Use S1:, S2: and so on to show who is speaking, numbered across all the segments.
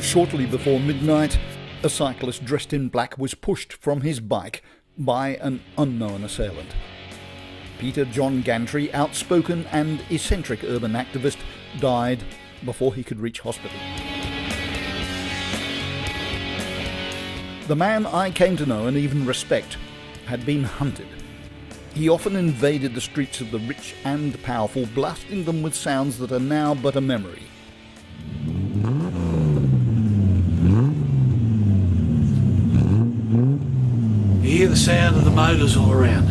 S1: Shortly before midnight, a cyclist dressed in black was pushed from his bike by an unknown assailant. Peter John Gantry, outspoken and eccentric urban activist, died before he could reach hospital. The man I came to know and even respect had been hunted. He often invaded the streets of the rich and powerful, blasting them with sounds that are now but a memory.
S2: You hear the sound of the motors all around.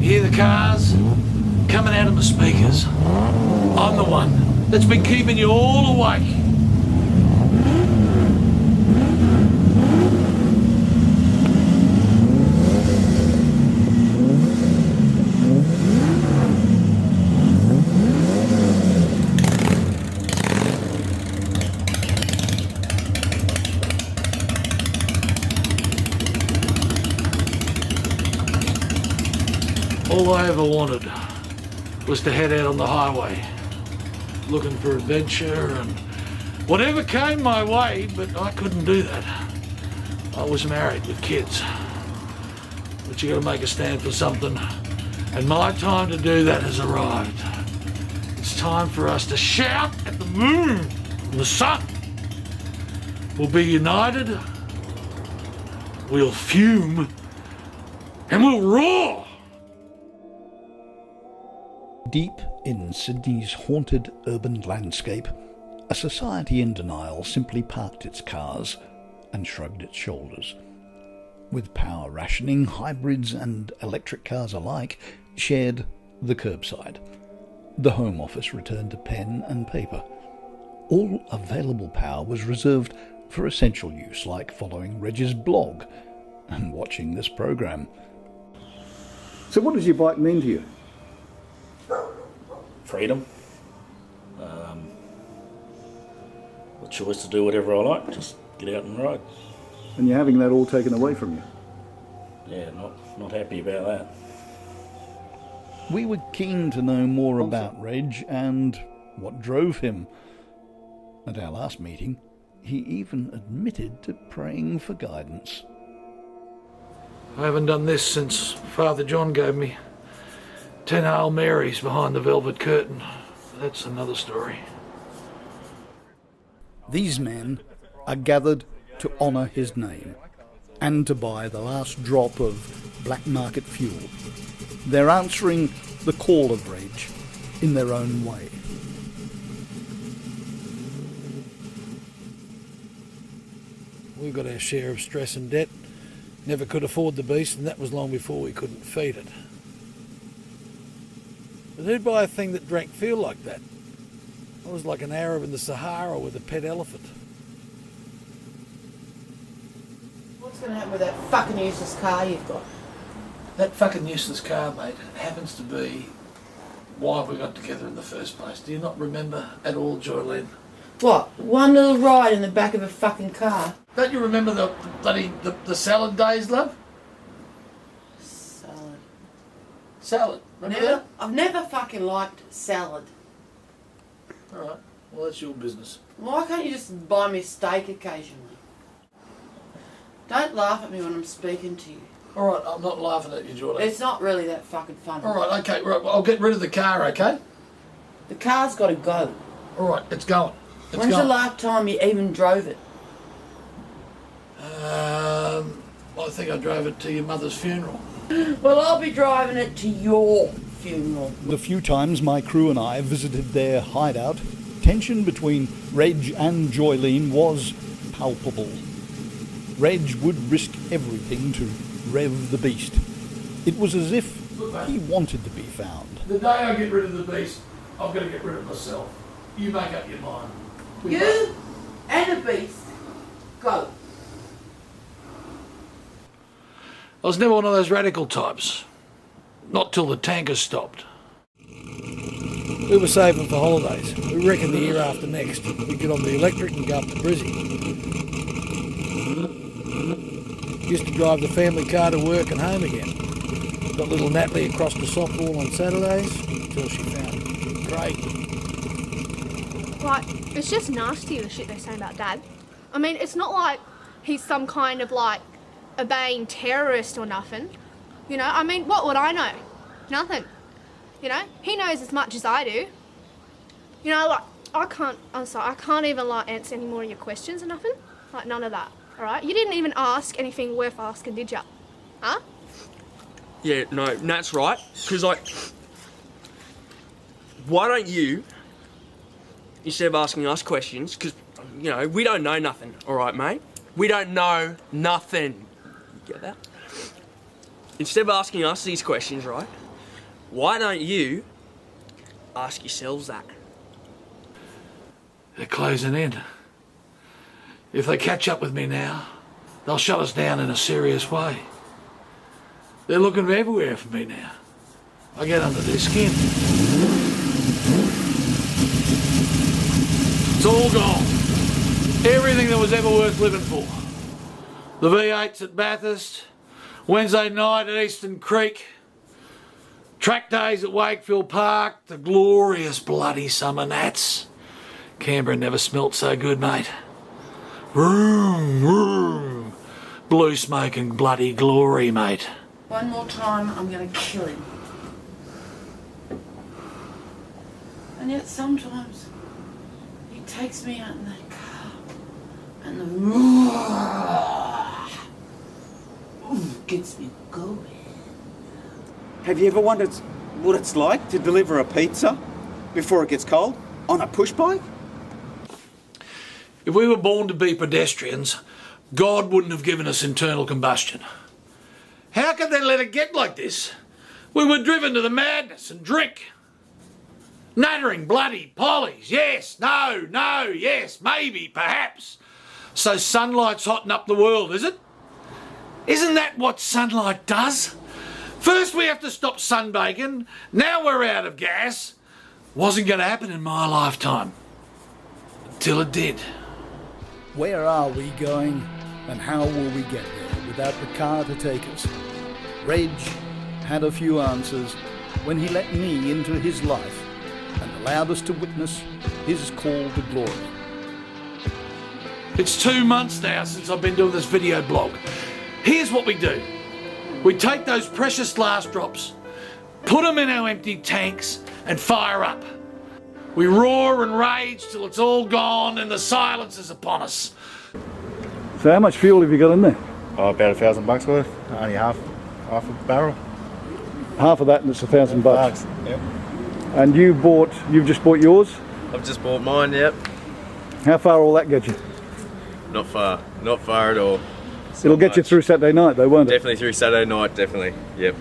S2: You hear the cars coming out of the speakers. I'm the one that's been keeping you all awake. All I ever wanted was to head out on the highway, looking for adventure and whatever came my way, but I couldn't do that. I was married with kids. But you gotta make a stand for something, and my time to do that has arrived. It's time for us to shout at the moon and the sun. We'll be united, we'll fume, and we'll roar.
S1: Deep in Sydney's haunted urban landscape, a society in denial simply parked its cars and shrugged its shoulders. With power rationing, hybrids and electric cars alike shared the curbside. The Home Office returned to pen and paper. All available power was reserved for essential use, like following Reg's blog and watching this program.
S3: So what does your bike mean to you?
S4: Freedom. The choice to do whatever I like, just get out and ride.
S3: And you're having that all taken away from you?
S4: Yeah, not happy about that.
S1: We were keen to know more about Reg and what drove him. At our last meeting, he even admitted to praying for guidance.
S2: I haven't done this since Father John gave me 10 Hail Marys behind the velvet curtain. That's another story.
S1: These men are gathered to honour his name and to buy the last drop of black market fuel. They're answering the call of Reg in their own way.
S2: We've got our share of stress and debt. Never could afford the beast, and that was long before we couldn't feed it. But who'd buy a thing that drank fuel like that? I was like an Arab in the Sahara with a pet elephant.
S5: What's going to happen with that fucking useless car you've got?
S2: That fucking useless car, mate, happens to be why we got together in the first place. Do you not remember at all, Joylene?
S5: What? One little ride in the back of a fucking car?
S2: Don't you remember the bloody the salad days, love?
S5: Salad.
S2: Salad. Remember that?
S5: I've never fucking liked salad.
S2: All right. Well, that's your business.
S5: Why can't you just buy me steak occasionally? Don't laugh at me when I'm speaking to you.
S2: All right, I'm not laughing at you, Jordan.
S5: It's not really that fucking funny.
S2: All right, okay, right, well, I'll get rid of the car, okay?
S5: The car's got to go.
S2: All right, it's going.
S5: When's the last time you even drove it?
S2: I think I drove it to your mother's funeral.
S5: Well, I'll be driving it to your funeral.
S1: The few times my crew and I visited their hideout, tension between Reg and Joylene was palpable. Reg would risk everything to rev the beast. It was as if he wanted to be found.
S2: The day I get rid of the beast, I'm going to get rid of myself. You make up your mind.
S5: You and the beast, go.
S2: I was never one of those radical types. Not till the tankers stopped. We were saving for holidays. We reckoned the year after next we'd get on the electric and go up to Brizzy. Used to drive the family car to work and home again. Got little Natalie across to softball on Saturdays until she found Craig.
S6: Right, it's just nasty the shit they're saying about Dad. I mean, it's not like he's some kind of like obeying terrorist or nothing. You know, I mean, what would I know? Nothing. You know, he knows as much as I do. You know, like, I'm sorry, I can't even like answer any more of your questions or nothing. Like, none of that, all right? You didn't even ask anything worth asking, did ya? Huh?
S7: Yeah, no, that's right. Because, like, why don't you, instead of asking us questions, because, you know, we don't know nothing, all right, mate? We don't know nothing. You get that? Instead of asking us these questions, right, why don't you ask yourselves that?
S2: They're closing in. If they catch up with me now, they'll shut us down in a serious way. They're looking everywhere for me now. I get under their skin. It's all gone. Everything that was ever worth living for. The V8s at Bathurst, Wednesday night at Eastern Creek, track days at Wakefield Park, the glorious bloody summer nats. Canberra never smelt so good, mate. Vroom, vroom. Blue smoke and bloody glory, mate.
S5: One more time, I'm going to kill him. And yet sometimes he takes me out in that car and the roar gets me going.
S8: Have you ever wondered what it's like to deliver a pizza before it gets cold on a push bike?
S2: If we were born to be pedestrians, God wouldn't have given us internal combustion. How could they let it get like this? We were driven to the madness and drink. Nattering bloody pollies, yes, no, yes, maybe, perhaps. So sunlight's hotting up the world, is it? Isn't that what sunlight does? First we have to stop sunbaking, now we're out of gas. Wasn't going to happen in my lifetime. Until it did.
S1: Where are we going, and how will we get there without the car to take us? Reg had a few answers when he let me into his life and allowed us to witness his call to glory.
S2: It's 2 months now since I've been doing this video blog. Here's what we do. We take those precious last drops, put them in our empty tanks and fire up. We roar and rage till it's all gone and the silence is upon us.
S3: So how much fuel have you got in there?
S9: Oh, about $1,000 worth. Only half a barrel.
S3: Half of that and it's $1,000.
S9: Yep.
S3: And you've just bought yours?
S9: I've just bought mine, yep.
S3: How far will that get you?
S9: Not far at all.
S3: It'll get you through Saturday night though, won't it?
S9: Definitely through Saturday night, definitely, yep.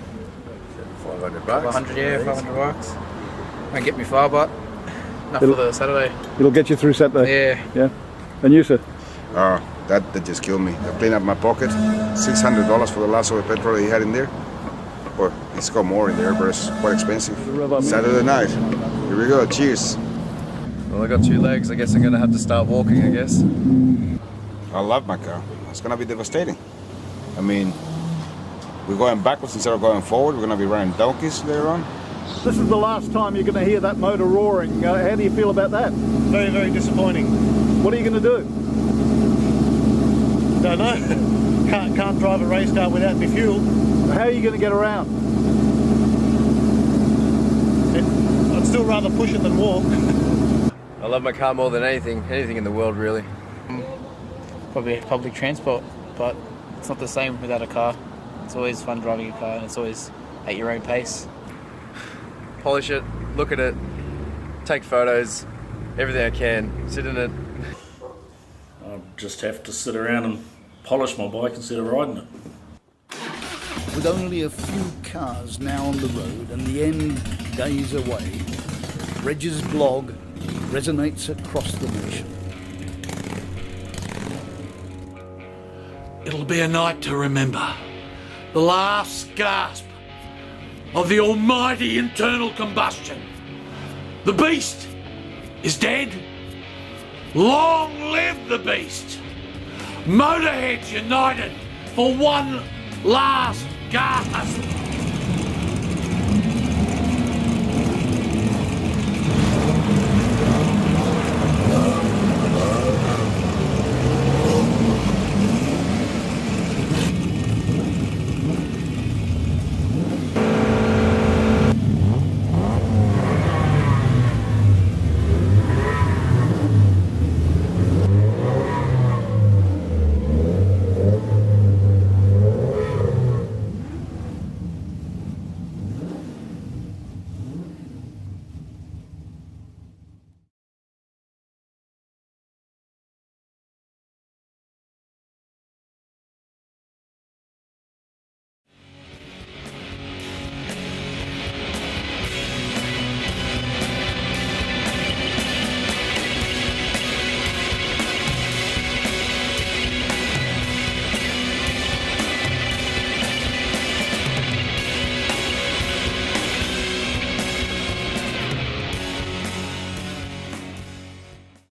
S9: $500.
S10: 500, yeah, $500. And get me far, but enough for the Saturday.
S3: It'll get you through Saturday?
S10: Yeah.
S3: Yeah. And you, sir?
S11: Oh, that just killed me. I cleaned up my pocket. $600 for the last of the petrol he had in there. Or it's got more in there, but it's quite expensive. Saturday night. Here we go. Cheers.
S9: Well, I got 2 legs. I guess I'm gonna have to start walking, I guess.
S11: I love my car. It's gonna be devastating. I mean, we're going backwards instead of going forward. We're gonna be running donkeys later on.
S3: This is the last time you're going to hear that motor roaring. How do you feel about that?
S12: Very, very disappointing.
S3: What are you going to do?
S12: Don't know. Can't drive a race car without any fuel.
S3: How are you going to get around?
S12: I'd still rather push it than walk.
S9: I love my car more than anything in the world, really.
S10: Probably public transport, but it's not the same without a car. It's always fun driving a car, and it's always at your own pace.
S9: Polish it, look at it, take photos, everything I can, sit in it.
S4: I just have to sit around and polish my bike instead of riding it.
S1: With only a few cars now on the road and the end days away, Reg's blog resonates across the nation.
S2: It'll be a night to remember. The last gasp of the almighty internal combustion. The beast is dead. Long live the beast. Motorheads united for one last gasp.